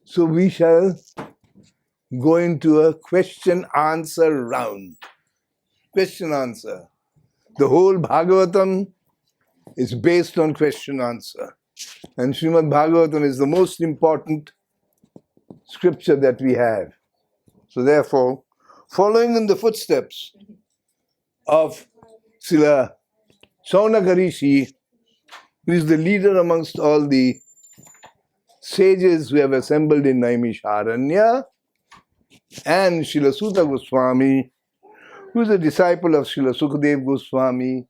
So we shall go into a question-answer round. Question-answer. The whole Bhagavatam is based on question-answer. And Srimad Bhagavatam is the most important scripture that we have. So therefore, following in the footsteps of Srila Saunaka Rishi, who is the leader amongst all the sages who have assembled in Naimisharanya, and Srila Sutta Goswami, who is a disciple of Srila Sukadev Goswami,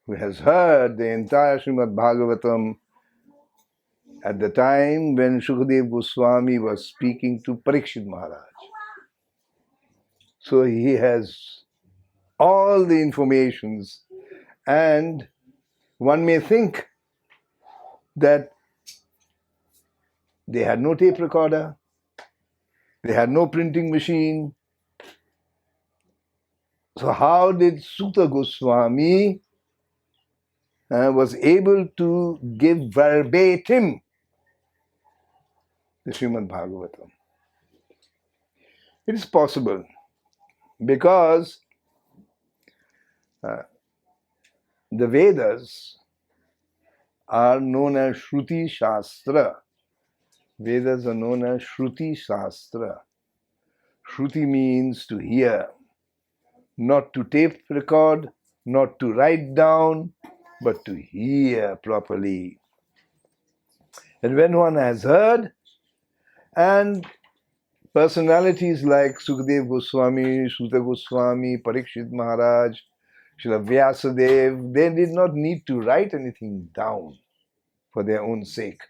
who has heard the entire Srimad Bhagavatam at the time when Sukadev Goswami was speaking to Parikshit Maharaj. So he has all the informations, and one may think that they had no tape recorder, they had no printing machine. So how did Sutta Goswami was able to give verbatim the Srimad Bhagavatam? It is possible because the Vedas are known as Shruti Shastra. Vedas are known as Shruti Shastra. Shruti means to hear, not to tape record, not to write down, but to hear properly. And when one has heard, and personalities like Sukadev Goswami, Sutta Goswami, Parikshit Maharaj, Srila Vyasadeva, they did not need to write anything down for their own sake.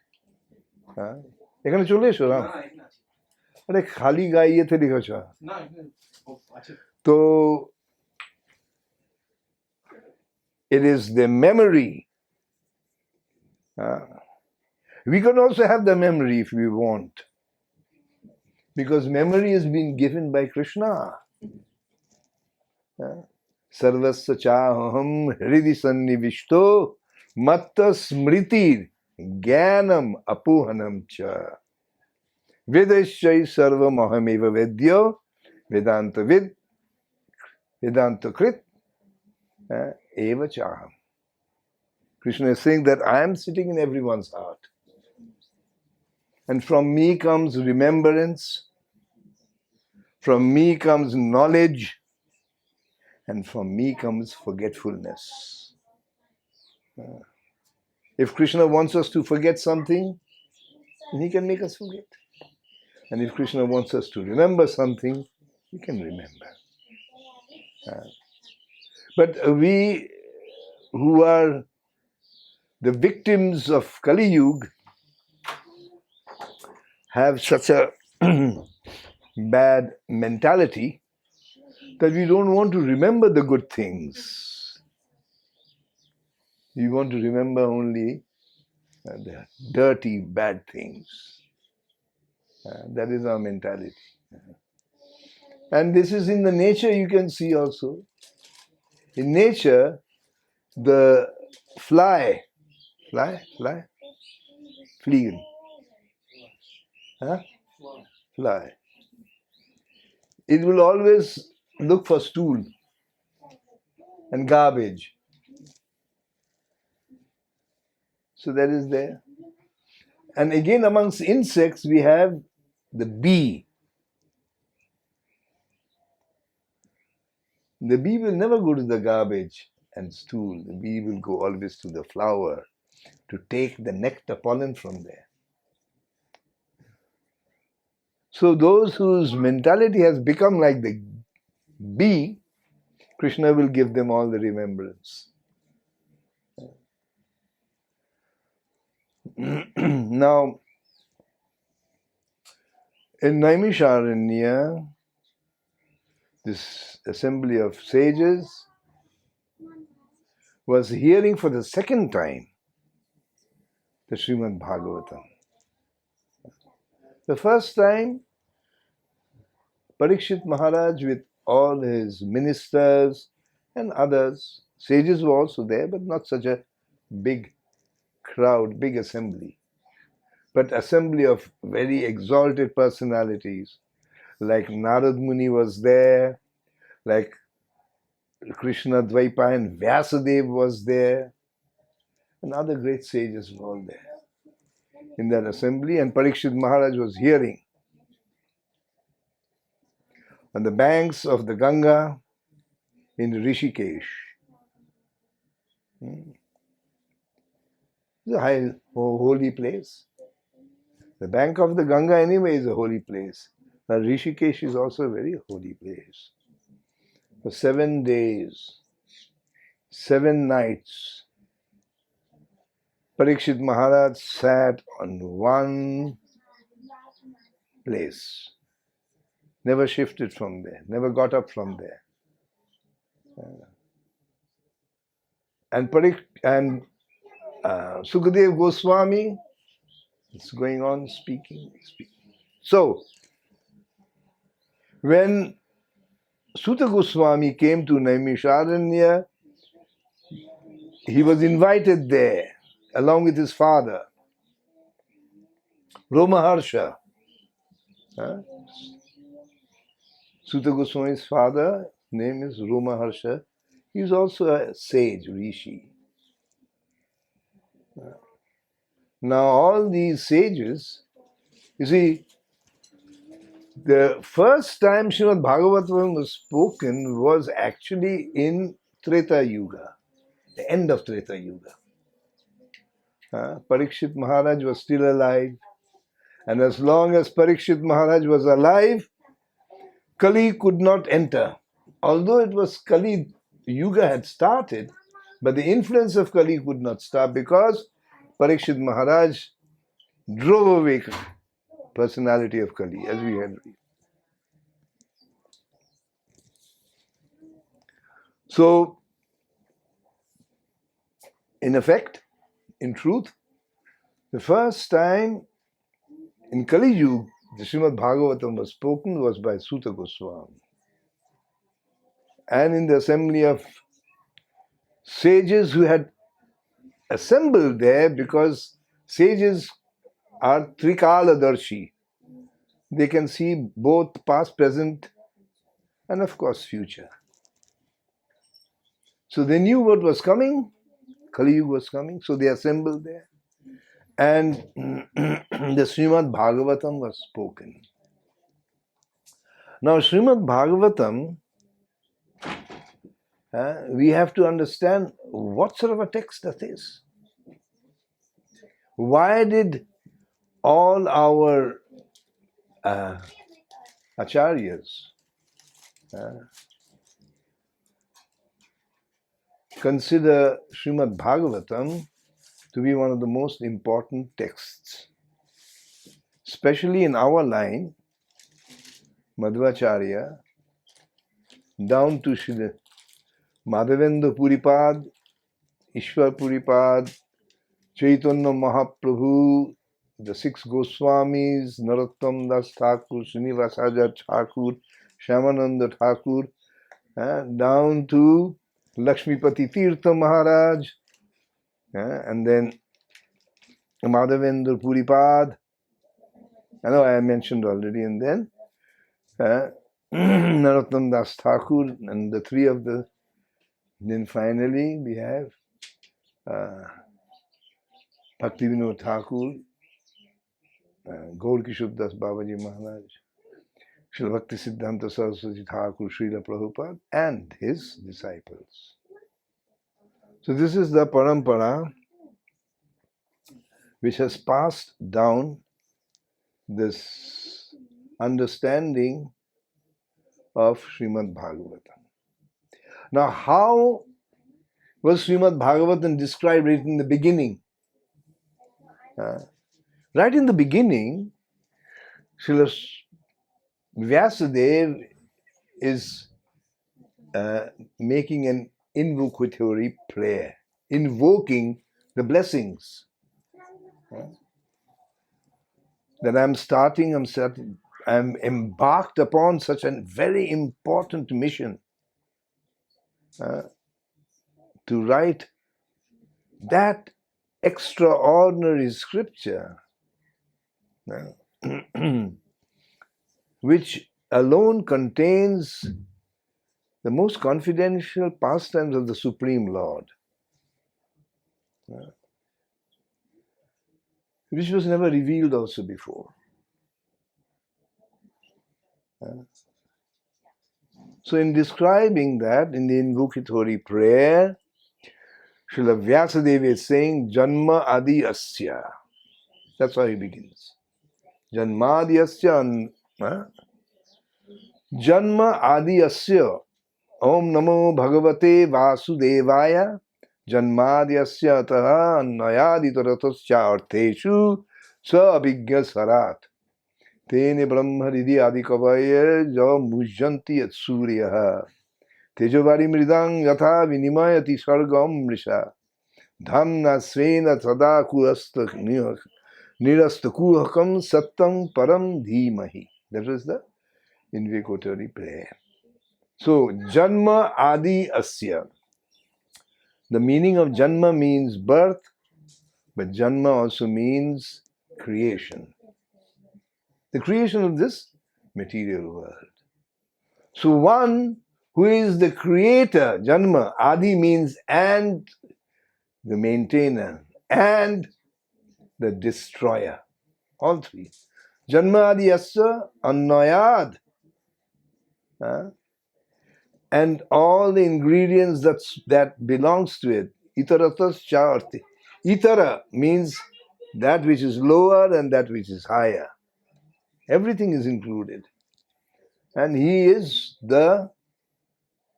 এখানে চলে এসো না, আরে খালি গাইয়েতে লিখেছ তো it is the memory. We can also have the memory if we want, because memory has been given by Krishna. Sarvasya chaham hridi sannivishto matta smritir jnanam apuhanam cha vedashai sarvam ahameva vedyo vedanta vid vedanta krit eva chaham. Krishna is saying that I am sitting in everyone's heart. And from me comes remembrance, from me comes knowledge, and from me comes forgetfulness. If Krishna wants us to forget something, then he can make us forget. And if Krishna wants us to remember something, he can remember. But we who are the victims of Kali Yuga have such a bad mentality that we don't want to remember the good things. We want to remember only the dirty, bad things. That is our mentality. And this is in the nature, you can see also. In nature, the fliegen. Fly. It will always look for stool and garbage. So that is there. And again, amongst insects, we have the bee. The bee will never go to the garbage and stool. The bee will go always to the flower to take the nectar pollen from there. So those whose mentality has become like the bee, Krishna will give them all the remembrance. Now, in Naimisharanya, this assembly of sages was hearing for the second time the Srimad Bhagavatam. The first time, Parikshit Maharaj with all his ministers and others, sages were also there, but not such a big crowd, big assembly. but assembly of very exalted personalities, like Narad Muni was there, like Krishna Dvaipayan Vyasadeva was there, and other great sages were all there in that assembly, and Parikshit Maharaj was hearing. On the banks of the Ganga in Rishikesh. It's a high, holy place. The bank of the Ganga anyway is a holy place. But Rishikesh is also a very holy place. For 7 days, 7 nights, Parikshit Maharaj sat on one place. Never shifted from there, never got up from there. And Sukadev Goswami is going on speaking. So, when Suta Goswami came to Naimisharanya, he was invited there along with his father, Romaharsha. Suta Goswami's father, name is Romaharsha. He is also a sage, rishi. Now all these sages, you see, the first time Srimad Bhagavatam was spoken was actually in Treta Yuga, the end of Treta Yuga. Parikshit Maharaj was still alive, and as long as Parikshit Maharaj was alive, Kali could not enter. Although it was Kali Yuga had started, but the influence of Kali could not start because Parikshit Maharaj drove away personality of Kali, as we had read. So, in effect, in truth, the first time in Kali Yuga the Srimad Bhagavatam was spoken was by Suta Goswami. And in the assembly of sages who had assembled there, because sages are Trikaladarshi. They can see both past, present, and of course future. So they knew what was coming, Kali Yuga was coming, so they assembled there. And the Srimad Bhagavatam was spoken. Now Srimad Bhagavatam, we have to understand what sort of a text that is. Why did all our acharyas consider Srimad Bhagavatam to be one of the most important texts? Especially in our line, Madhvacharya, down to Shri Madhavendra Puripad, Ishwar Puripad, Chaitanya Mahaprabhu, the 6 Goswamis, Narottam Das Thakur, Srinivasacharya Thakur, Shyamananda Thakur, down to Lakshmipati Tirtha Maharaj, and then Madhavendra Puripad, I know I mentioned already, and then Narottam Das Thakur, and the 3 of the, then finally we have Bhaktivinoda Thakur, Gaur Kishore Das Babaji Maharaj, Srila Bhakti Siddhanta Saraswati Thakur, Srila Prabhupada, and his disciples. So this is the parampara which has passed down this understanding of Srimad Bhagavatam. Now, how was Srimad Bhagavatam described right in the beginning? Right in the beginning, Srila Vyasadeva is making an invocatory prayer, invoking the blessings. That I'm embarked upon such a very important mission to write that extraordinary scripture which alone contains the most confidential pastimes of the Supreme Lord, which was never revealed also before. So in describing that, in the invocatory prayer, Srila Vyasadeva is saying, Janma Adi Asya. That's how he begins. Janma Adi Asya. Janma Adi Asya. Om Namo Bhagavate Vasudevaya. Janma Adi Asya Taha Annayadi Taratasya Artheshu Sa Abhigya Sarat. Tene Brahma Ridi Adi Kavaya Ja Mujjanti Yat Suryaha. Tejovari Mridang Yatha Vinimayati Sargam Risha. Dhamna Svena Sada Kurasta Nirastakuhakam Sattam Param Dhimahi. That is the invocatory prayer. So, Janma Adi Asya. The meaning of Janma means birth, but Janma also means creation. The creation of this material world. So, one who is the creator, Janma, Adi means and the maintainer, and the destroyer. All three. Janma Adi Asya Annayad. And all the ingredients that belongs to it. Itaratas Charti. Itara means that which is lower and that which is higher. Everything is included. And he is the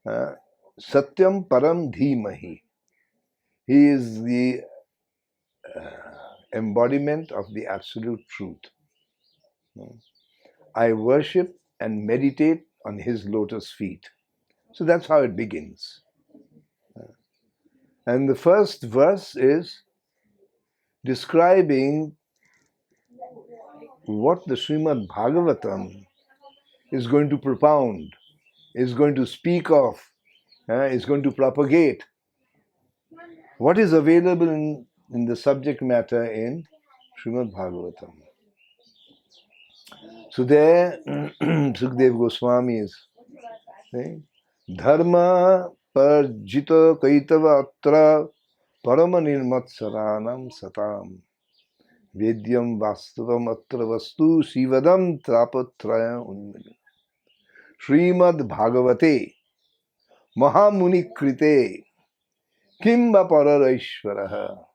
Satyam Param Dhimahi. He is the embodiment of the absolute truth. I worship and meditate on his lotus feet. So that's how it begins. And the first verse is describing what the Srimad Bhagavatam is going to propound, is going to speak of, is going to propagate. What is available in the subject matter in Srimad Bhagavatam. So there, Sukdev Goswami is saying, Dharma parjita kaitava atra parama nirmatsaranam satam vedyam vastavam atra vastu sivadam trapatraya unmili. Srimad Bhagavate Mahamuni Krite Kimba Pararaishvaraha.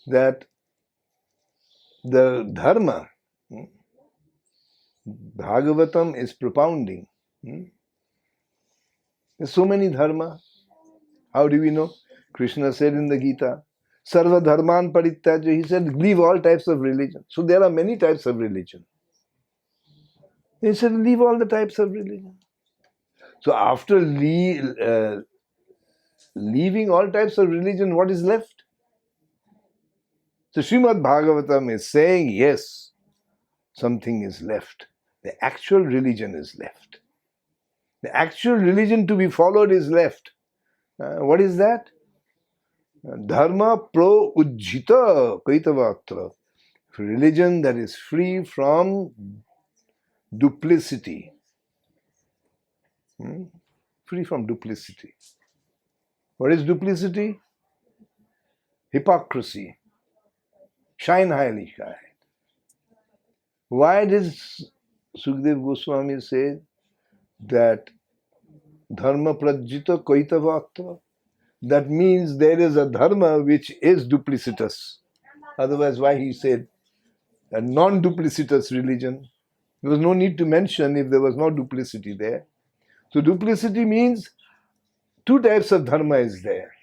That the Dharma Bhagavatam is propounding. There's so many dharma. How do we know? Krishna said in the Gita, Sarva Dharman Parityaja. He said, leave all types of religion. So there are many types of religion. He said, leave all the types of religion. So after leaving all types of religion, what is left? So Srimad Bhagavatam is saying, yes, something is left. The actual religion is left. The actual religion to be followed is left. What is that? Dharma pro ujjita kaitavatra. Religion that is free from duplicity. Free from duplicity. What is duplicity? Hypocrisy. Shine highly shine. Why does Sukdev Goswami say that dharma prajjita kaitavatra? That means there is a dharma which is duplicitous. Otherwise, why he said a non-duplicitous religion? There was no need to mention if there was no duplicity there. So duplicity means two types of dharma is there.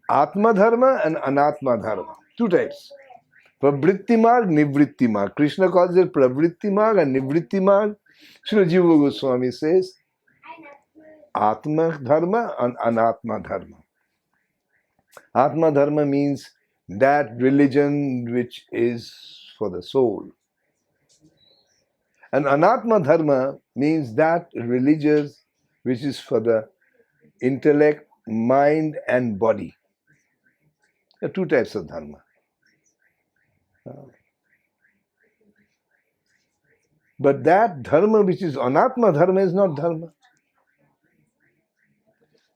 Atma dharma and anatma dharma. Two types. Pravritti marg, nivritti marg. Krishna calls it pravritti marg and nivritti marg. Srila Jiva Goswami says Atma dharma and anatma dharma. Atma dharma means that religion which is for the soul. And anatma dharma means that religious which is for the intellect, mind and body. There are two types of dharma. But that dharma which is anatma dharma is not dharma.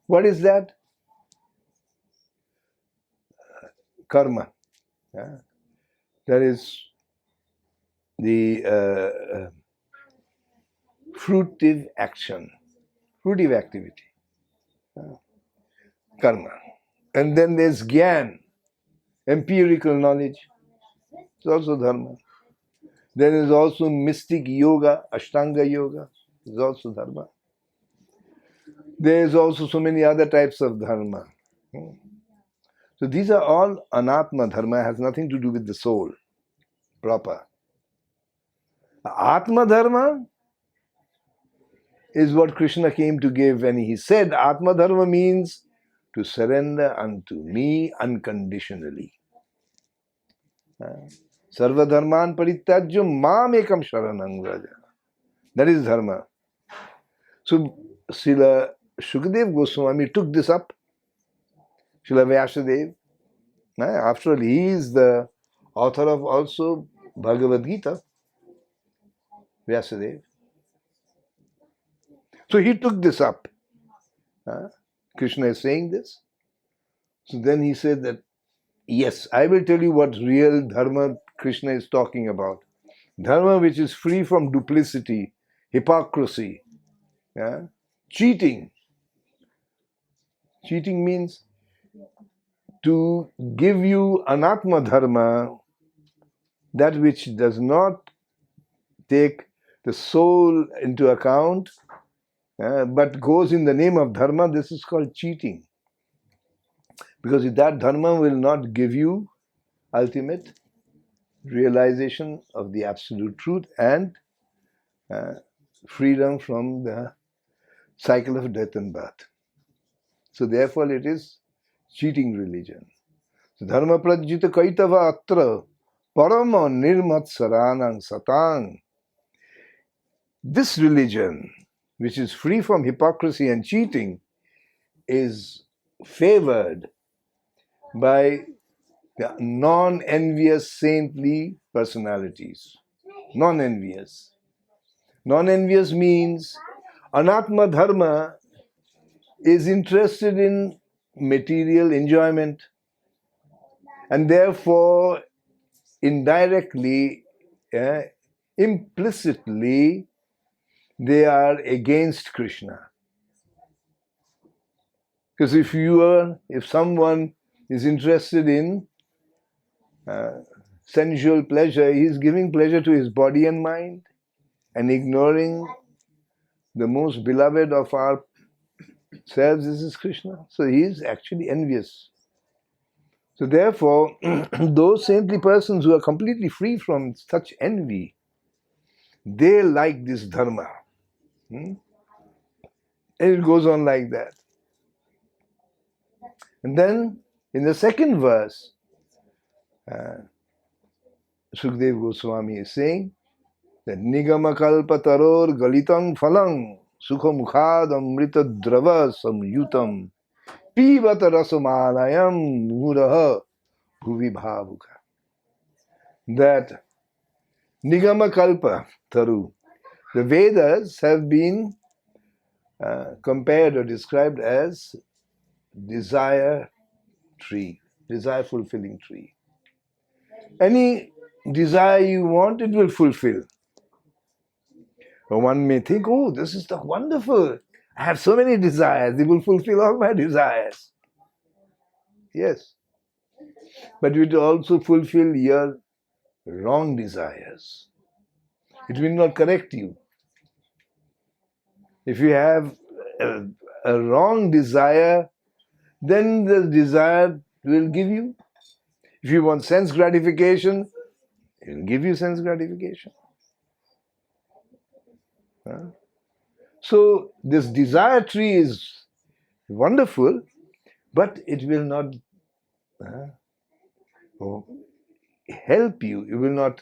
What is that? Karma. That is the fruitive action, fruitive activity. Karma. And then there's Gyan, empirical knowledge. It's also dharma. There is also mystic yoga, Ashtanga yoga. It's also dharma. There is also so many other types of dharma. So these are all anatma dharma, has nothing to do with the soul proper. Atma dharma is what Krishna came to give when he said Atma dharma means to surrender unto me unconditionally. Sarva dharman parityajya mam ekam sharanam vraja. That is dharma. So Srila Shukdev Goswami took this up. Srila Vyasadeva, after all, he is the author of also Bhagavad Gita, Vyasadeva. So he took this up. Krishna is saying this. So then he said that, yes, I will tell you what real dharma Krishna is talking about. Dharma which is free from duplicity, hypocrisy, cheating. Cheating means to give you anatma dharma, that which does not take the soul into account, but goes in the name of dharma. This is called cheating. Because that dharma will not give you ultimate realization of the absolute truth and freedom from the cycle of death and birth. So therefore it is cheating religion. So dharma prajjita kaitava atra parama nirmat saranang satang. This religion, which is free from hypocrisy and cheating, is favored by the non-envious saintly personalities. Non-envious. Non-envious means anatma dharma is interested in material enjoyment and therefore indirectly, implicitly, they are against Krishna. Because if someone is interested in sensual pleasure, he is giving pleasure to his body and mind and ignoring the most beloved of our selves. This is Krishna. So he is actually envious. So therefore, those saintly persons who are completely free from such envy, they like this dharma. And it goes on like that. And then, in the second verse, Shukdev Goswami is saying that Nigama kalpa taror galitam phalang sukha mukhad amrita drava samyutam pivata rasamanayam muraha bhuvi bhavuka. That Nigama kalpa taru, the Vedas have been compared or described as desire tree, desire fulfilling tree. Any desire you want, it will fulfill. But one may think, oh, this is the wonderful. I have so many desires, it will fulfill all my desires. Yes. But it will also fulfill your wrong desires. It will not correct you. If you have a wrong desire, then the desire will give you. If you want sense gratification, it will give you sense gratification. So this desire tree is wonderful, but it will not help you, it will not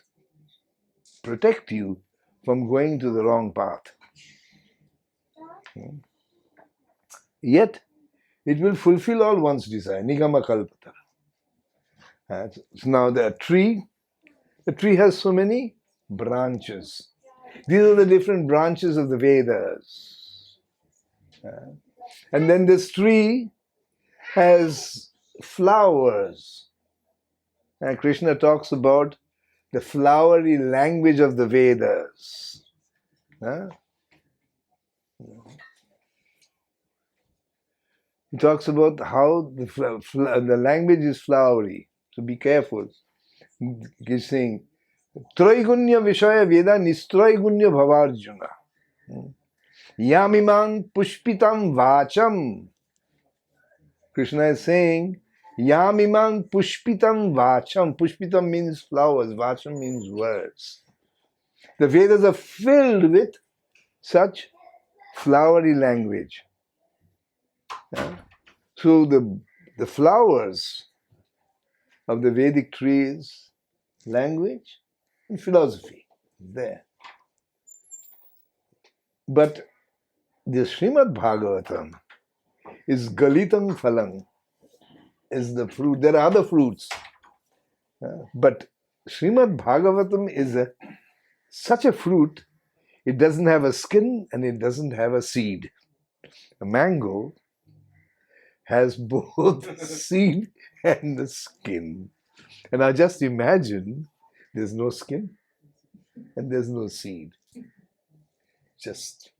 protect you from going to the wrong path. Yet, it will fulfill all one's desire. Nigama kalpata. So now the tree The tree has so many branches. These are the different branches of the Vedas. And then this tree has flowers. And Krishna talks about the flowery language of the Vedas. He talks about how the language is flowery. So be careful. He's saying, Traigunya Vishaya Veda Nistraigunya Bhavarjuna. Yamimang Pushpitam Vacham. Krishna is saying, Yamimang Pushpitam Vacham. Pushpitam means flowers, Vacham means words. The Vedas are filled with such flowery language. So the flowers of the Vedic trees, language and philosophy, there. But the Srimad Bhagavatam is Galitam Phalang, is the fruit. There are other fruits. But Srimad Bhagavatam is such a fruit, it doesn't have a skin and it doesn't have a seed. A mango has both seed and the skin. And I just imagine there's no skin and there's no seed. Just,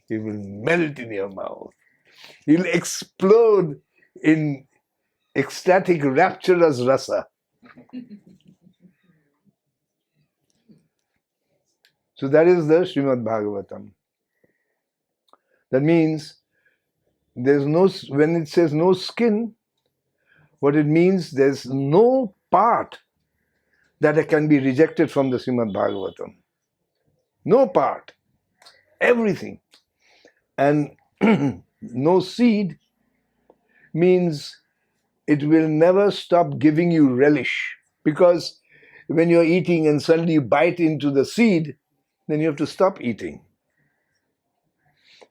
it will melt in your mouth. You'll explode in ecstatic rapturous rasa. So that is the Srimad Bhagavatam. That means there's no, when it says no skin, what it means, there's no part that can be rejected from the Srimad Bhagavatam. No part. Everything. And no seed means it will never stop giving you relish. Because when you're eating and suddenly you bite into the seed, then you have to stop eating.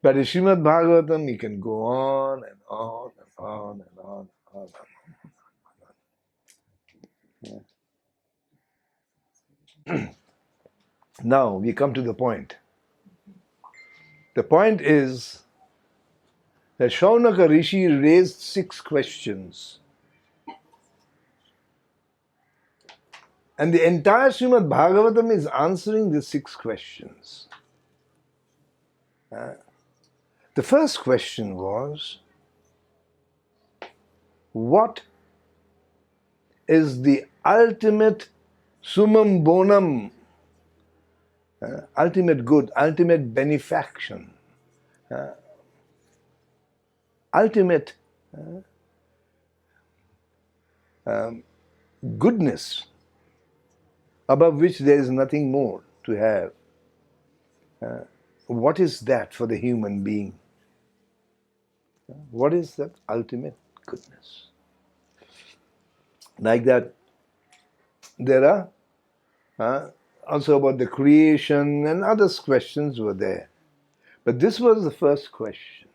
But in Srimad Bhagavatam, you can go on and on and on and on and on. Yeah. Now we come to the point. The point is that Shaunaka Rishi raised 6 questions. And the entire Srimad Bhagavatam is answering the 6 questions. The first question was, what is the ultimate summum bonum, ultimate good, ultimate benefaction, ultimate goodness, above which there is nothing more to have. What is that for the human being? What is that ultimate goodness? Like that, there are also about the creation and other questions were there. But this was the first question.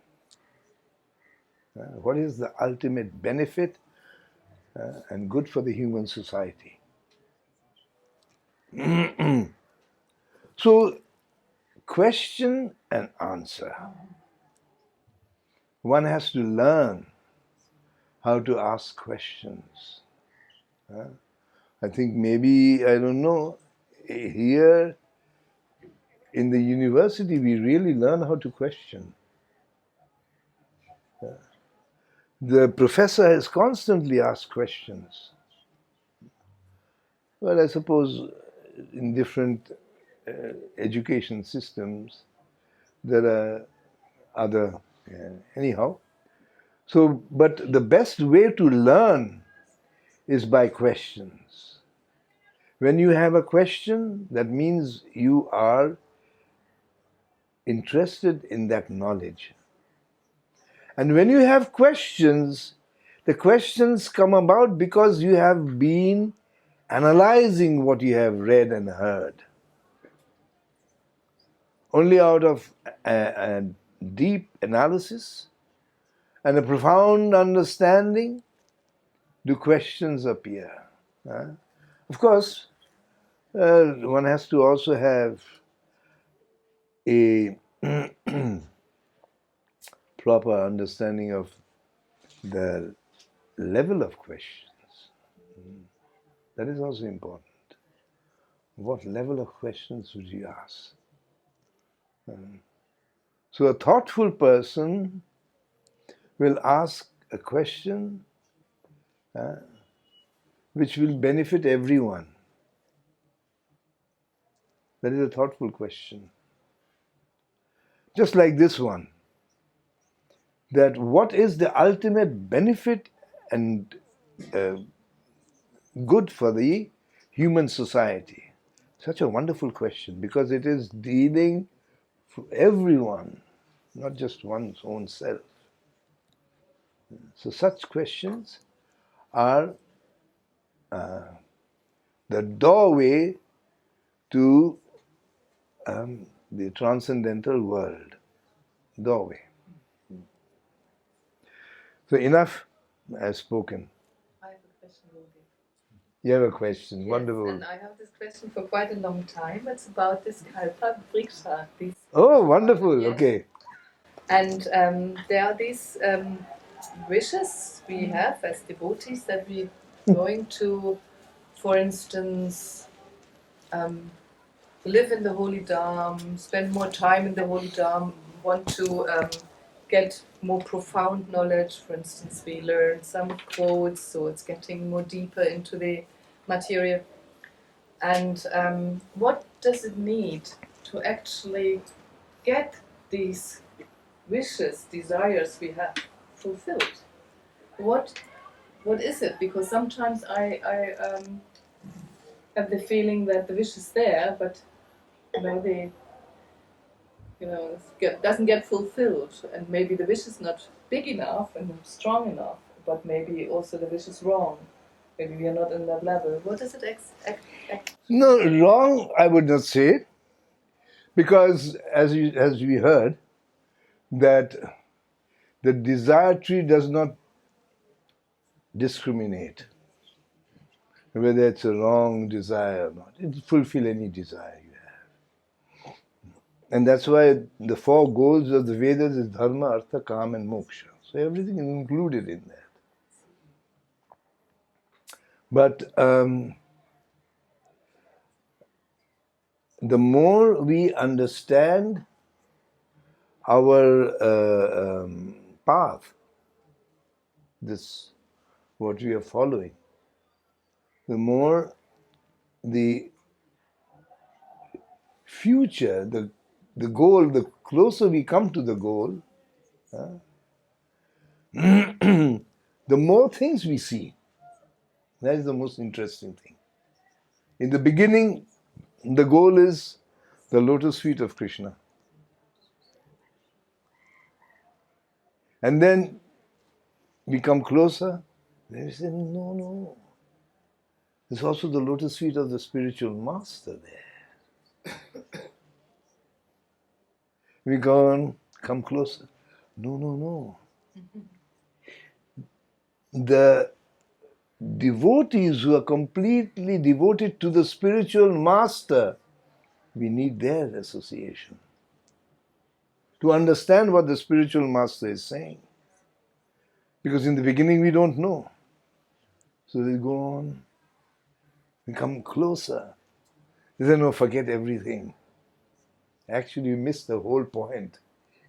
What is the ultimate benefit and good for the human society? So, question and answer. One has to learn how to ask questions. I think maybe, I don't know, here in the university we really learn how to question. The professor has constantly asked questions. Well, I suppose in different education systems there are other, anyhow. So, but the best way to learn is by questions. When you have a question, that means you are interested in that knowledge. And when you have questions, the questions come about because you have been analyzing what you have read and heard. Only out of a deep analysis and a profound understanding do questions appear. Of course, One has to also have a proper understanding of the level of questions. That is also important. What level of questions would you ask? So a thoughtful person will ask a question which will benefit everyone. That is a thoughtful question. Just like this one, that what is the ultimate benefit and good for the human society? Such a wonderful question, because it is dealing for everyone, not just one's own self. So such questions are the doorway to the transcendental world. Doorway. So enough, I have spoken. I have a question, Yogi. You have a question, Yes, wonderful. and I have this question for quite a long time. It's about this Kalpa Vriksha. Oh, wonderful, Yes. okay. And there are these wishes we have as devotees that we're going to, for instance, live in the Holy Dham, spend more time in the Holy Dham, want to get more profound knowledge. For instance, we learn some quotes, so it's getting more deeper into the material. And what does it need to actually get these wishes, desires we have fulfilled? What is it? Because sometimes I have the feeling that the wish is there, but maybe doesn't get fulfilled, and maybe the wish is not big enough and strong enough, but maybe also the wish is wrong. Maybe we are not in that level. What is it? No, wrong I would not say, because as we heard, that the desire tree does not discriminate whether it's a wrong desire or not. It will fulfill any desire you have. And that's why the four goals of the Vedas is dharma, artha, kama and moksha. So everything is included in that. But the more we understand our path, this what we are following, the more the future, the goal, the closer we come to the goal, the more things we see. That is the most interesting thing. In the beginning, the goal is the lotus feet of Krishna. And then we come closer, then we say, no. There's also the lotus feet of the spiritual master there. We go on, come closer. No. The devotees who are completely devoted to the spiritual master, we need their association to understand what the spiritual master is saying. Because in the beginning we don't know. So they go on, we come closer. They say, no, forget everything. Actually, you missed the whole point.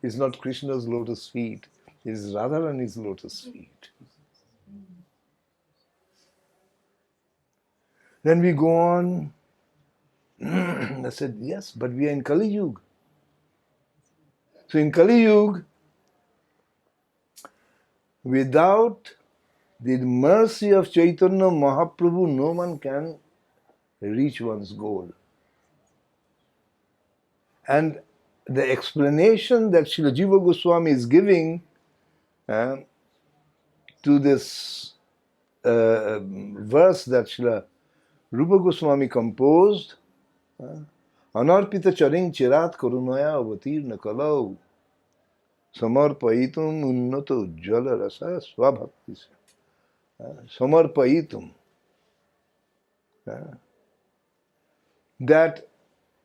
It's not Krishna's lotus feet, it is Radharani's lotus feet. Then we go on. I said, yes, but we are in Kali Yuga. So in Kali Yuga, without the mercy of Chaitanya Mahaprabhu, no one can reach one's goal. And the explanation that Srila Jiva Goswami is giving to this verse that Srila Rupa Goswami composed, Anarpita charing chirat karunaya avatirna kalau samarpayitum unnato ujjala rasa swabhakti samarpayitum. that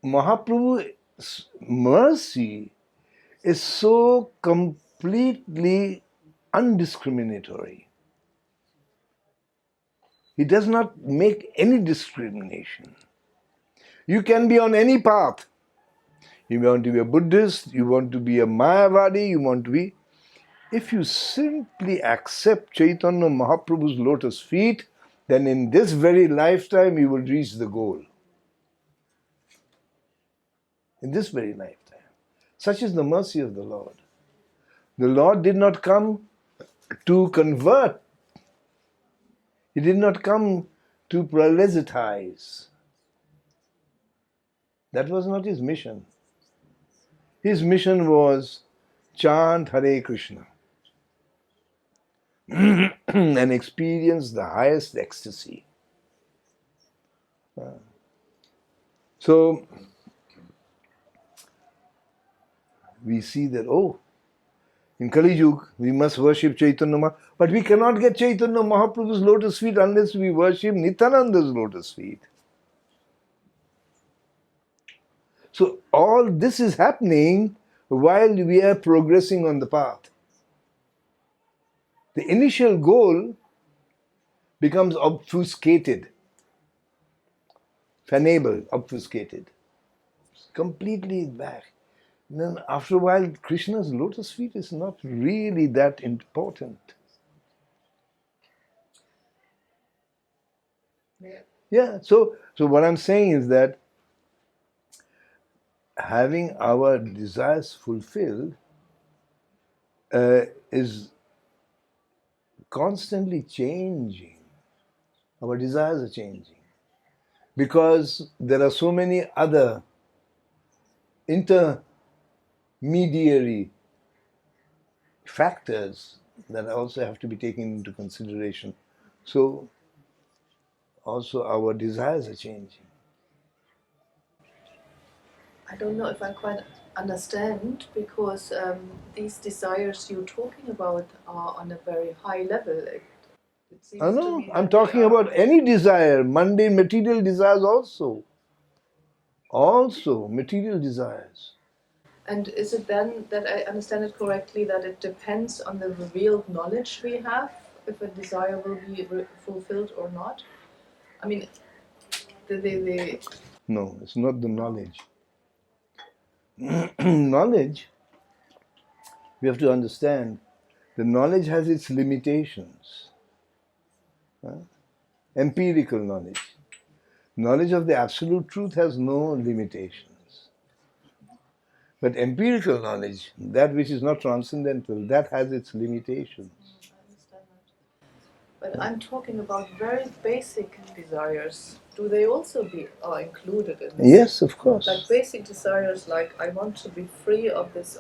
Mahaprabhu's mercy is so completely undiscriminatory. He does not make any discrimination. You can be on any path. You want to be a Buddhist, you want to be a Mayavadi, you want to be... If you simply accept Chaitanya Mahaprabhu's lotus feet, then in this very lifetime you will reach the goal. In this very lifetime. Such is the mercy of the Lord. The Lord did not come to convert. He did not come to proselytize. That was not his mission. His mission was chant Hare Krishna and experience the highest ecstasy. So, we see that, in Kali Yuga, we must worship Chaitanya Mahaprabhu, but we cannot get Chaitanya Mahaprabhu's lotus feet unless we worship Nityananda's lotus feet. So all this is happening while we are progressing on the path. The initial goal becomes obfuscated, fanable, obfuscated, completely back. And then after a while, Krishna's lotus feet is not really that important. Yeah, so what I'm saying is that having our desires fulfilled is constantly changing. Our desires are changing because there are so many other intermediary factors that also have to be taken into consideration. So also our desires are changing. I don't know if I quite understand, because these desires you're talking about are on a very high level. It seems I to know, me I'm that they talking are- about any desire, mundane material desires also. Also, material desires. And is it then that I understand it correctly that it depends on the revealed knowledge we have if a desire will be fulfilled or not? I mean, the No, it's not the knowledge. Knowledge, we have to understand, the knowledge has its limitations. Empirical knowledge. Knowledge of the absolute truth has no limitations. But empirical knowledge, that which is not transcendental, that has its limitations. But I'm talking about very basic desires. Do they also are included in this? Yes, of course. Like basic desires, like I want to be free of this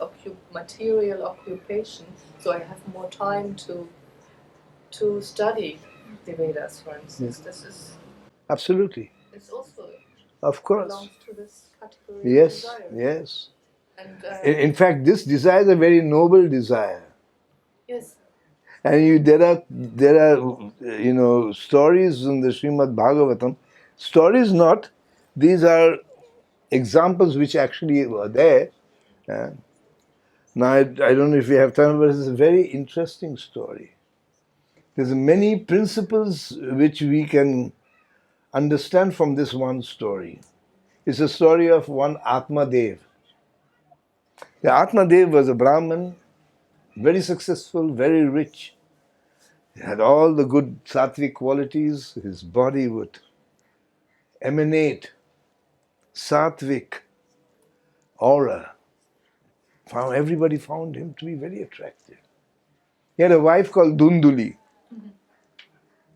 material occupation, so I have more time to study the Vedas, for instance. Yes. This is Absolutely. it's also Of course. belongs to this category Yes, of desire. yes. And In fact, this desire is a very noble desire. yes, And there are stories in the Srimad Bhagavatam. Stories not, these are examples which actually were there. Now I don't know if you have time, but it's a very interesting story. There's many principles which we can understand from this one story. It's a story of one Atma Dev. The Atma Dev was a Brahmin, very successful, very rich. He had all the good sattvic qualities. His body would emanate sattvic aura. Everybody found him to be very attractive. He had a wife called Dunduli.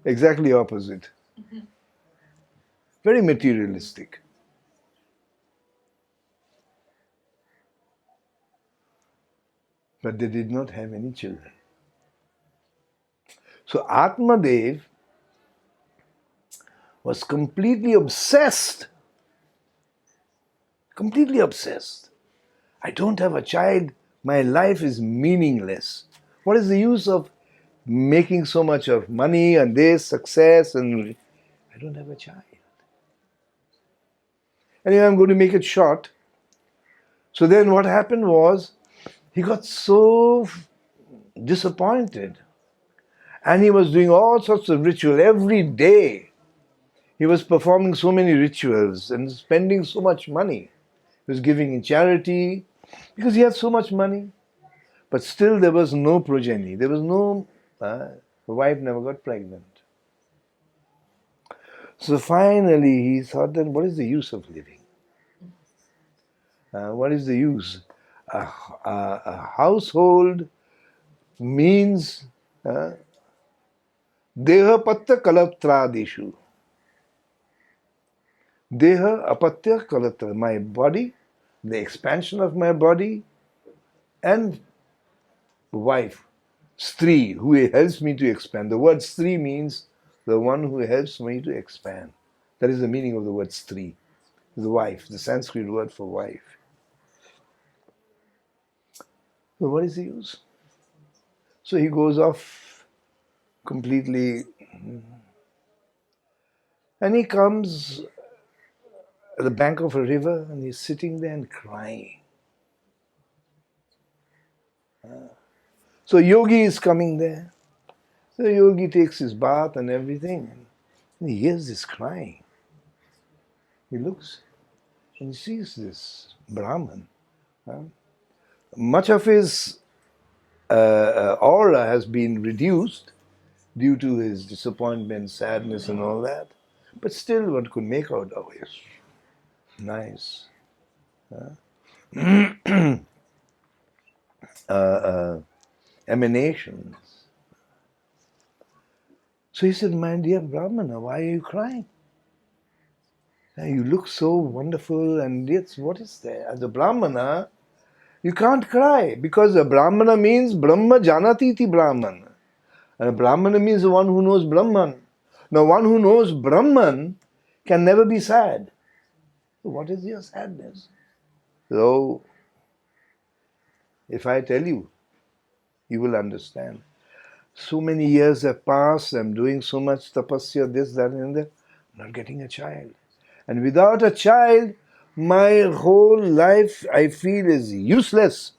Exactly opposite. Very materialistic. But they did not have any children. So Atmadev was completely obsessed. Completely obsessed. I don't have a child. My life is meaningless. What is the use of making so much of money and this, success, and I don't have a child. Anyway, I'm going to make it short. So then what happened was, he got so disappointed. And he was doing all sorts of ritual every day. He was performing so many rituals and spending so much money. He was giving in charity because he had so much money. But still there was no progeny. There was no, the wife never got pregnant. So finally he thought, then what is the use of living? What is the use? A household means deha patta kalaptradishu. Deha apatya kalatra, my body, the expansion of my body, and wife, Strī, who helps me to expand. The word Strī means the one who helps me to expand. That is the meaning of the word Strī, the wife, the Sanskrit word for wife. So what is the use? So he goes off completely, and he comes at the bank of a river and he's sitting there and crying. So Yogi is coming there. So Yogi takes his bath and everything, and he hears this crying. He looks and he sees this Brahman. Much of his aura has been reduced due to his disappointment, sadness and all that. But still one could make out, oh yes, nice. Emanations. So he said, my dear Brahmana, why are you crying? You look so wonderful, and yet what is there? As a Brahmana, you can't cry, because a Brahmana means Brahma Janati iti Brahman. And a Brahmana means the one who knows Brahman. Now one who knows Brahman can never be sad. So what is your sadness? So, if I tell you, you will understand. So many years have passed, I'm doing so much tapasya, this, that and that, I'm not getting a child. And without a child, my whole life I feel is useless.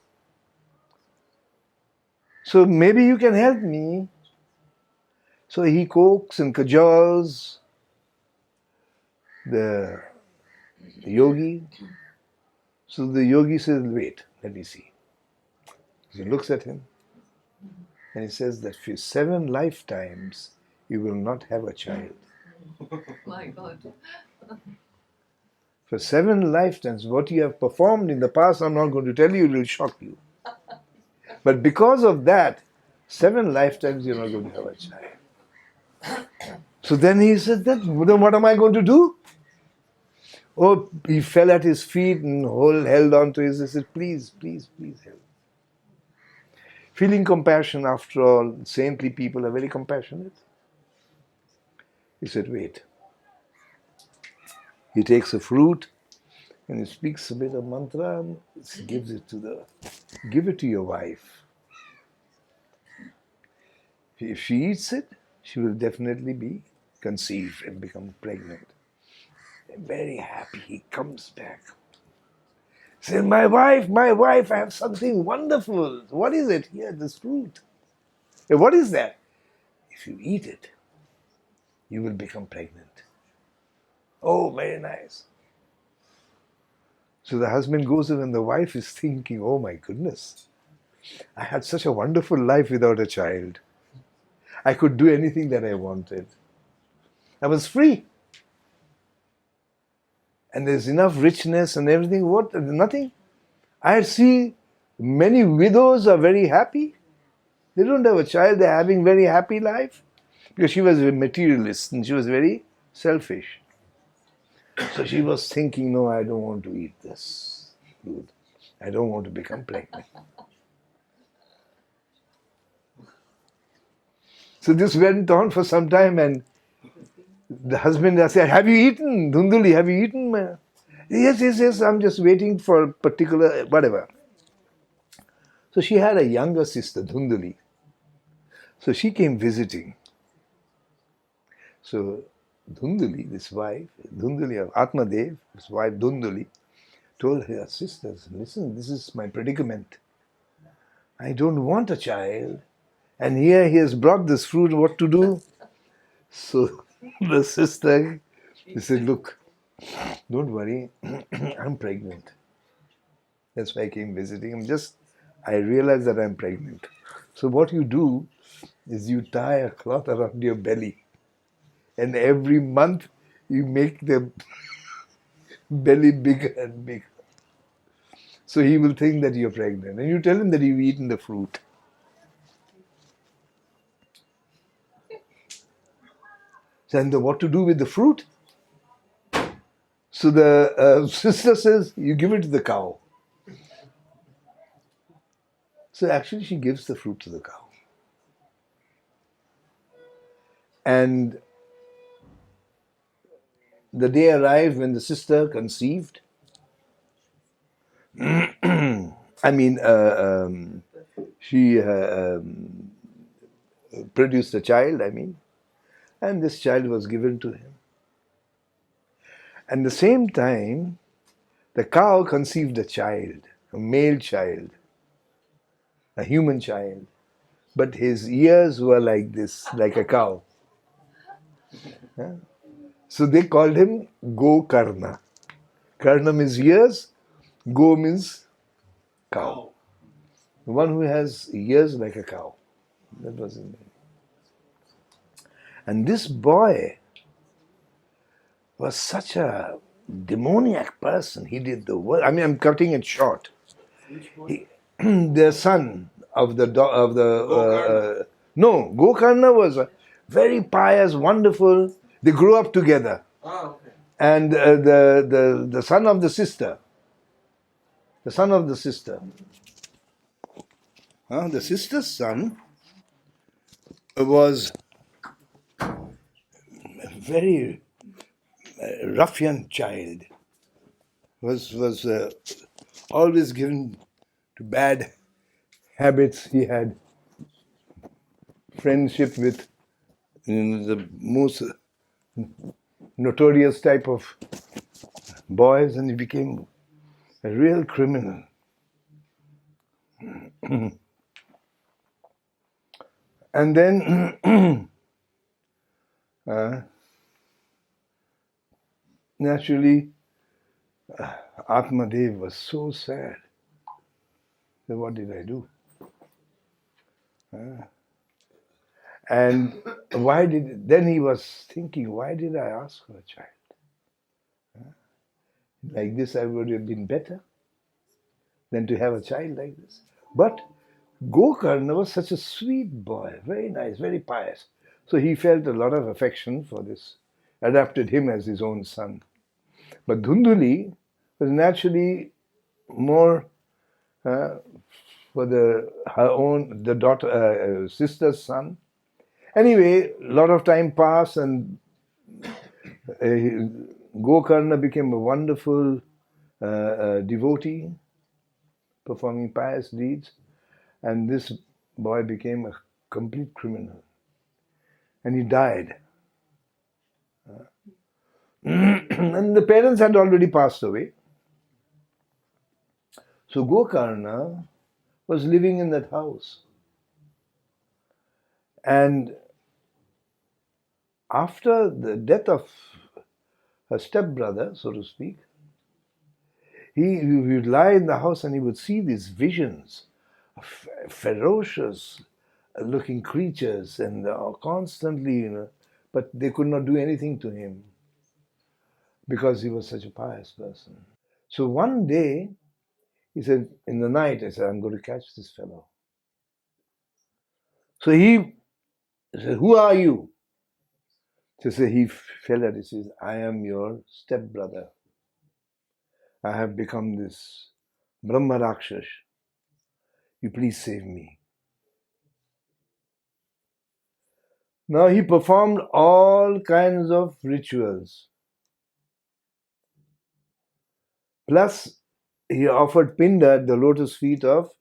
So maybe you can help me. So he coaxes and cajoles the yogi. So the yogi says, wait, let me see. He looks at him and he says that for 7 lifetimes you will not have a child. My God. For 7 lifetimes, what you have performed in the past, I'm not going to tell you, it will shock you. But because of that, 7 lifetimes you're not going to have a child. So then he said, then what am I going to do? Oh, he fell at his feet and held on to his, he said, please, please, please help. Feeling compassion, after all, saintly people are very compassionate. He said, wait. He takes a fruit and he speaks a bit of mantra and gives it to give it to your wife. If she eats it, she will definitely be conceived and become pregnant. Very happy, he comes back. Says, my wife, I have something wonderful. What is it? Here, this fruit. What is that? If you eat it, you will become pregnant. Oh, very nice. So the husband goes in and the wife is thinking, oh my goodness, I had such a wonderful life without a child. I could do anything that I wanted. I was free. And there's enough richness and everything. What? Nothing. I see many widows are very happy. They don't have a child, they're having very happy life. Because she was a materialist and she was very selfish. So she was thinking, no, I don't want to eat this food. I don't want to become pregnant. So this went on for some time, and the husband said, have you eaten? Dhunduli, have you eaten? Yes, I'm just waiting for a particular, whatever. So she had a younger sister, Dhunduli. So she came visiting. So Dhunduli, this wife, Dhunduli of Atmadev, his wife Dhunduli, told her sisters, listen, this is my predicament. I don't want a child. And here he has brought this fruit, what to do? So the sister, he said, look, don't worry, I'm pregnant. That's why I came visiting. I realized that I'm pregnant. So what you do is you tie a cloth around your belly. And every month you make the belly bigger and bigger. So he will think that you're pregnant. And you tell him that you've eaten the fruit. So, and what to do with the fruit? So the sister says, you give it to the cow. So actually she gives the fruit to the cow. And the day arrived when the sister conceived. She produced a child, and this child was given to him. At the same time, the cow conceived a child, a male child, a human child. But his ears were like this, like a cow. So they called him Gokarna. Karna means ears, Go means cow. The one who has ears like a cow. That was his name. And this boy was such a demoniac person. He did the work. I'm cutting it short. The son of Gokarna was a very pious, wonderful. They grew up together. Okay. And the son of the sister. The sister's son was a very ruffian child. Was always given to bad habits. He had friendship with the most notorious type of boys, and he became a real criminal. And then naturally Atmadev was so sad. So what did I do? And then he was thinking, why did I ask for a child? Like this I would have been better than to have a child like this. But Gokarna was such a sweet boy, very nice, very pious. So he felt a lot of affection for this, adopted him as his own son. But Dhunduli was naturally more for the daughter, sister's son. Anyway, a lot of time passed, and Gokarna became a wonderful devotee, performing pious deeds, and this boy became a complete criminal. And he died. And the parents had already passed away. So Gokarna was living in that house. And after the death of her stepbrother, so to speak, he would lie in the house and he would see these visions of ferocious looking creatures, and constantly, but they could not do anything to him because he was such a pious person. So one day, he said, in the night, I said, I'm going to catch this fellow. So he said, who are you? So he fell at it. He says, I am your stepbrother. I have become this Brahma Rakshas. You please save me. Now he performed all kinds of rituals. Plus, he offered pinda at the lotus feet of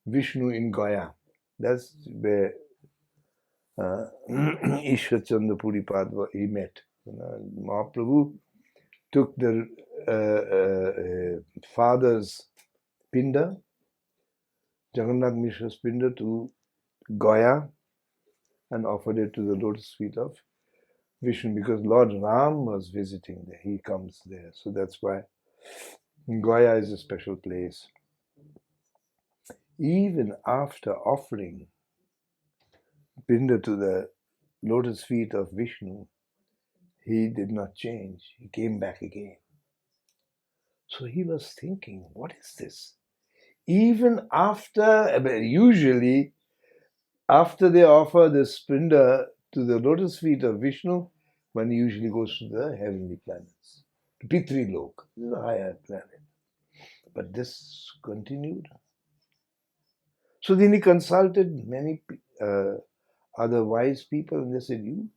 Vishnu in Gaya. That's where Ishwar Chandra Puripad he met. Mahaprabhu took the father's Pinda, Jagannath Mishra's Pinda, to Gaya and offered it to the lotus feet of Vishnu, because Lord Ram was visiting there. He comes there. So that's why Gaya is a special place. Even after offering Pinda to the lotus feet of Vishnu, he did not change. He came back again. So he was thinking, what is this? Even after, usually, after they offer the Spende to the lotus feet of Vishnu, one usually goes to the heavenly planets, to Pitri Lok, the higher planet. But this continued. So then he consulted many other wise people, and they said, you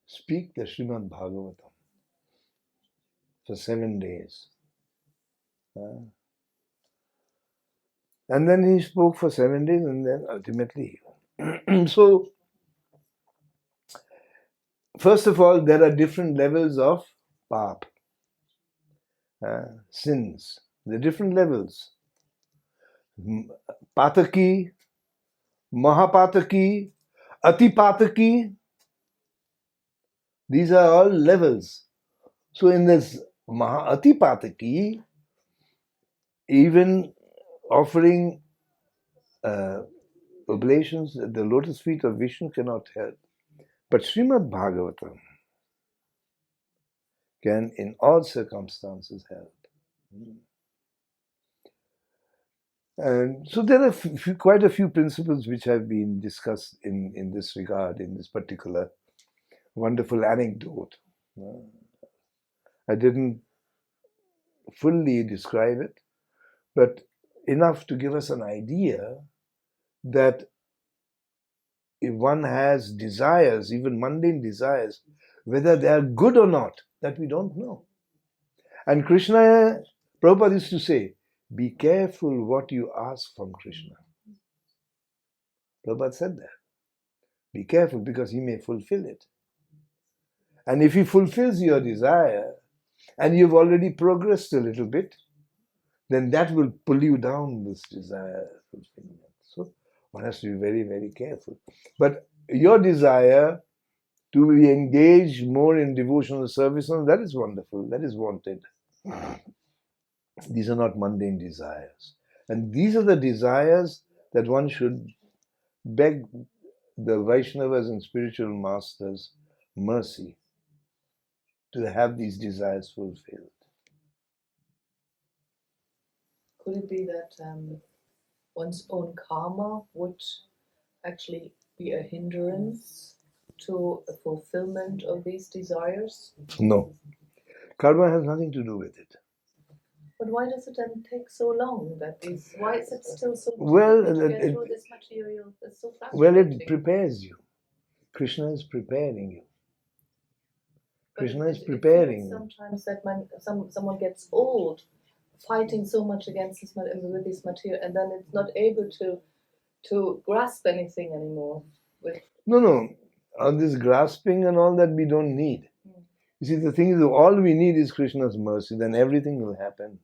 speak the Srimad Bhagavatam for 7 days. And then he spoke for 7 days, and then ultimately so, first of all, there are different levels of pap, sins. There are different levels. Pataki, Mahapataki, Atipataki. These are all levels. So in this Atipataki, even offering oblations at the lotus feet of Vishnu cannot help. But Srimad Bhagavatam can in all circumstances help. And so there are quite a few principles which have been discussed in this regard, in this particular wonderful anecdote. I didn't fully describe it, but enough to give us an idea that if one has desires, even mundane desires, whether they are good or not, that we don't know. And Krishna, Prabhupada used to say, be careful what you ask from Krishna. Prabhupada said that. Be careful, because he may fulfill it. And if he fulfills your desire, and you've already progressed a little bit, then that will pull you down, this desire fulfillment. So one has to be very, very careful. But your desire to be engaged more in devotional service, that is wonderful, that is wanted. These are not mundane desires. And these are the desires that one should beg the Vaishnavas and spiritual masters mercy to have these desires fulfilled. Could it be that one's own karma would actually be a hindrance to a fulfillment of these desires? No. Karma has nothing to do with it. But why does it then take so long? Why is it still so Well, difficult to get through this material? It's so frustrating. Well, it prepares you. Krishna is preparing you. Krishna is preparing you. Sometimes that someone gets old, fighting so much against with this material, and then it's not able to grasp anything anymore. No. All this grasping and all that we don't need. You see, the thing is, all we need is Krishna's mercy, then everything will happen.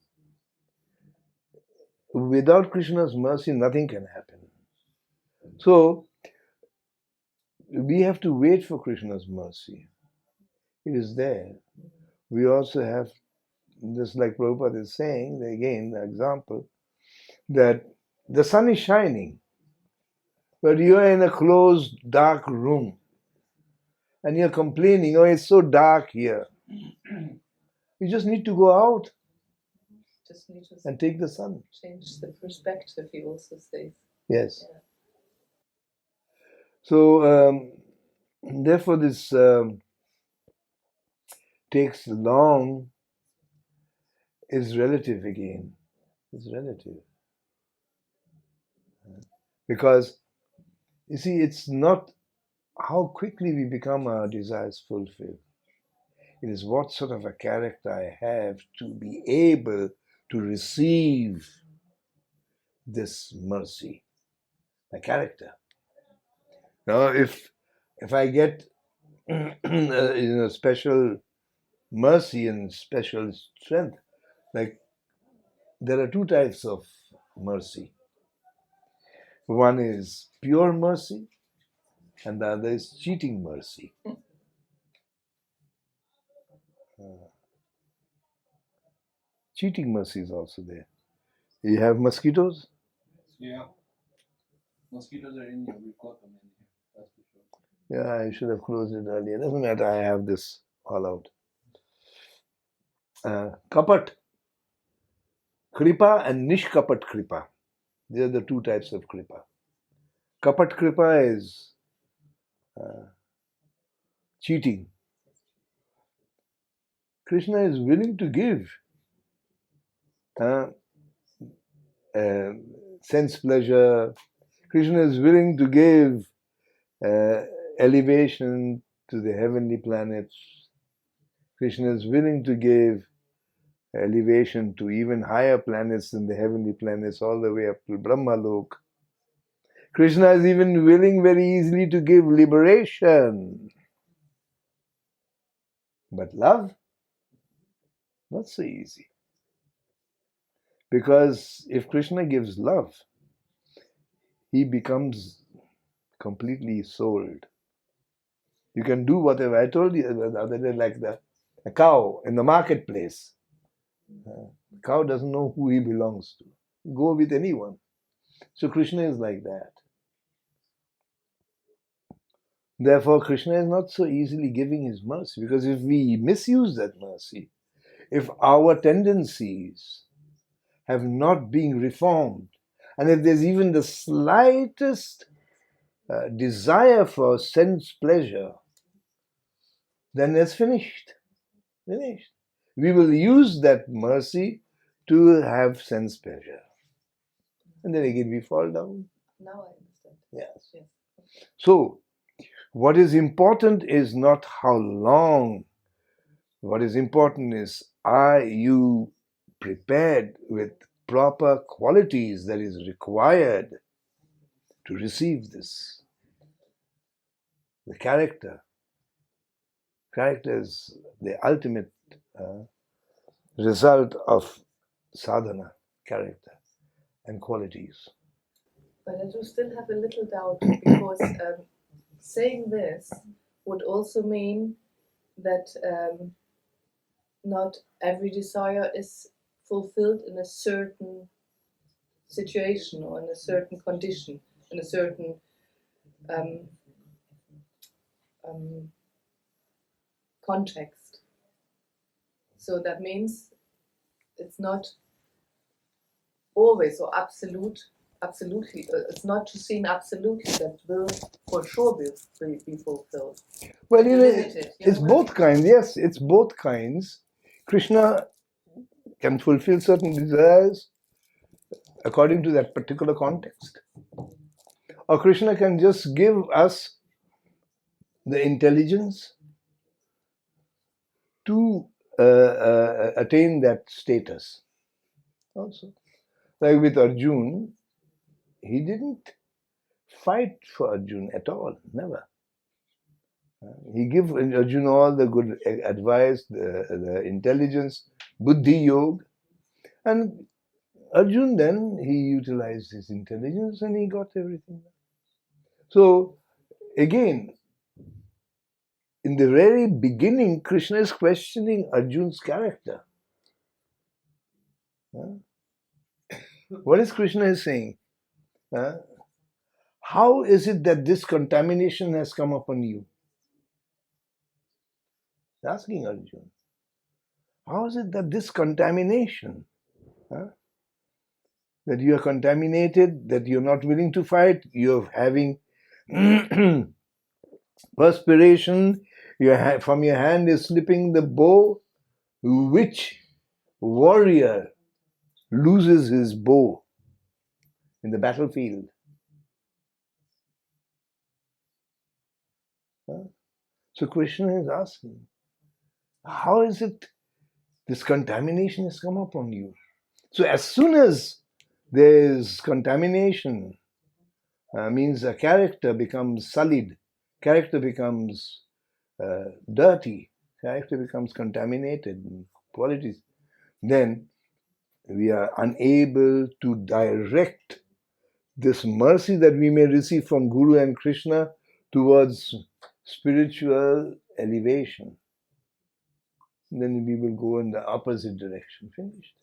Without Krishna's mercy, nothing can happen. So, we have to wait for Krishna's mercy. It is there. We also have, just like Prabhupada is saying, again, the example, that the sun is shining, but you are in a closed, dark room, and you're complaining, oh, it's so dark here. You just need to go out and take the sun. Change the perspective, he also says. Yes. Yeah. So, therefore, this takes long is relative again. It's relative. Because, you see, it's not how quickly we become our desires fulfilled. It is what sort of a character I have to be able to receive this mercy. My character. Now, if I get special mercy and special strength. Like, there are two types of mercy. One is pure mercy, and the other is cheating mercy. Cheating mercy is also there. You have mosquitoes? Yeah. Mosquitoes are in here. We've got them in here. That's for sure. Yeah, I should have closed it earlier. Doesn't matter, I have this all out. Kapat Kripa and Nishkapat Kripa. These are the two types of Kripa. Kapat Kripa is cheating. Krishna is willing to give sense pleasure. Krishna is willing to give elevation to the heavenly planets. Krishna is willing to give elevation to even higher planets than the heavenly planets, all the way up to Brahmalok. Krishna is even willing very easily to give liberation. But love, not so easy. Because if Krishna gives love, he becomes completely sold. You can do whatever. I told you the other day, like a cow in the marketplace. The cow doesn't know who he belongs to. Go with anyone. So Krishna is like that. Therefore, Krishna is not so easily giving his mercy, because if we misuse that mercy, if our tendencies have not been reformed, and if there's even the slightest desire for sense pleasure, then it's finished. Finished. We will use that mercy to have sense pleasure. And then again we fall down. Now I understand. Yes. So, what is important is not how long. What is important is, are you prepared with proper qualities that is required to receive this? The character. Character is the ultimate result of sadhana, character and qualities. But I do still have a little doubt, because saying this would also mean that not every desire is fulfilled in a certain situation or in a certain condition, in a certain context. So that means it's not always or absolutely, it's not to seem absolutely that will for sure be fulfilled. Well, you know, Limited, it's both kinds. Yes, it's both kinds. Krishna can fulfill certain desires according to that particular context. Or Krishna can just give us the intelligence to attain that status. Also, like with Arjun, he didn't fight for Arjun at all, never. He gave Arjun all the good advice, the intelligence, buddhi yoga, and Arjun then he utilized his intelligence and he got everything. So again, in the very beginning, Krishna is questioning Arjun's character. What is Krishna saying? How is it that this contamination has come upon you? He's asking Arjun. How is it that this contamination, that you are contaminated, that you're not willing to fight, you're having perspiration, from your hand is slipping the bow? Which warrior loses his bow in the battlefield? So Krishna is asking, how is it this contamination has come upon you? So as soon as there is contamination, means a character becomes sullied, character becomes dirty, character becomes contaminated in qualities, then we are unable to direct this mercy that we may receive from Guru and Krishna towards spiritual elevation. Then we will go in the opposite direction. Finished.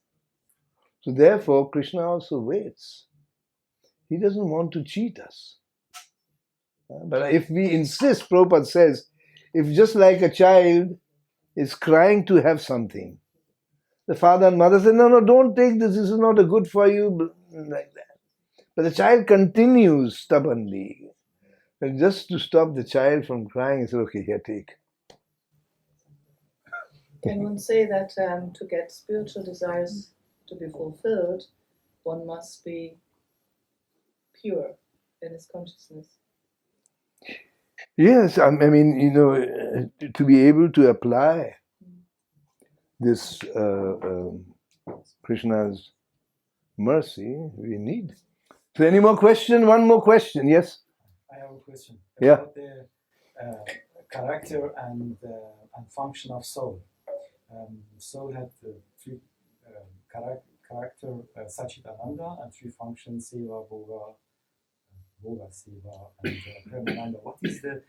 So therefore, Krishna also waits. He doesn't want to cheat us. But if we insist, Prabhupada says, if just like a child is crying to have something, the father and mother say, no, don't take this is not a good for you, like that. But the child continues stubbornly. And just to stop the child from crying, he said, okay, here, take. Can one say that to get spiritual desires to be fulfilled, one must be pure in his consciousness? Yes, I mean, to be able to apply this Krishna's mercy, we need. So any more question? One more question, yes? I have a question Yeah. about the character and function of soul. Soul had three character, Sachidananda, and three functions, Seva, Bhoga, Seva, and Premananda. What is the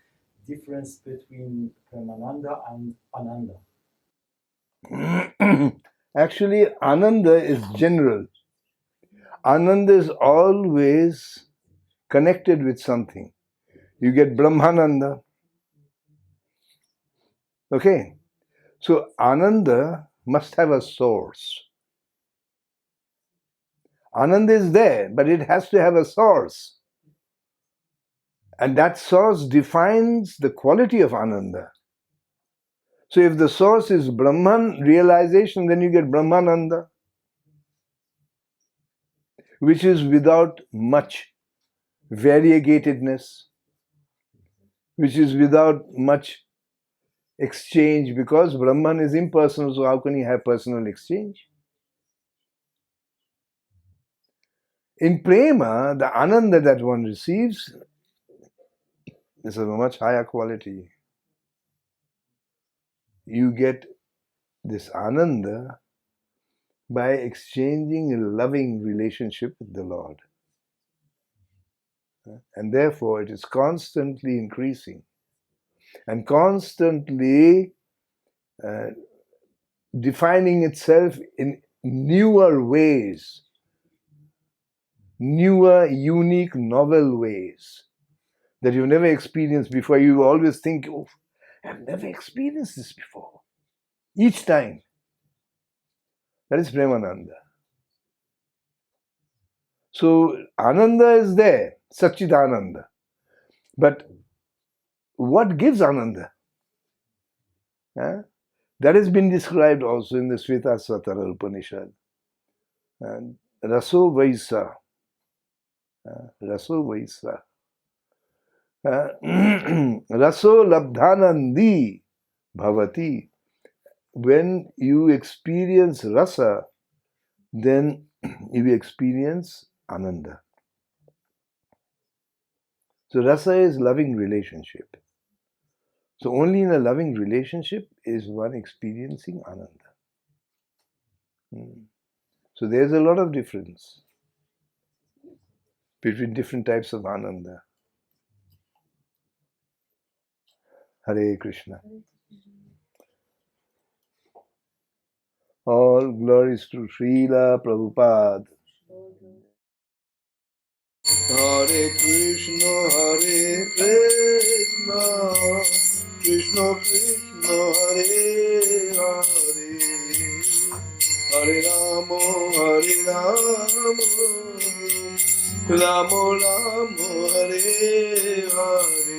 difference between Premananda and Ananda? Actually, Ananda is general. Ananda is always connected with something. You get Brahmananda. Okay. So Ananda must have a source. Ananda is there, but it has to have a source. And that source defines the quality of Ananda. So if the source is Brahman realization, then you get Brahmananda, which is without much variegatedness, which is without much exchange, because Brahman is impersonal, so how can you have personal exchange? In prema, the ananda that one receives is of a much higher quality. You get this ananda by exchanging a loving relationship with the Lord. And therefore it is constantly increasing and constantly defining itself in newer ways, newer, unique, novel ways that you've never experienced before. You always think, oh, I've never experienced this before. Each time. That is Premananda. So Ananda is there, Satchidananda. But what gives Ananda? That has been described also in the Svetasvatara Upanishad. And Raso Vaisa. Raso Vaisa. Raso Labdhanandi Bhavati. When you experience rasa, then you experience ananda. So rasa is loving relationship. So only in a loving relationship is one experiencing ananda. So there's a lot of difference between different types of ananda. Hare Krishna. All glories to Srila Prabhupada. Hare Krishna, Hare Krishna, Krishna Krishna, Hare Hare, Hare Rama, Hare Rama, Rama Rama, Hare Hare.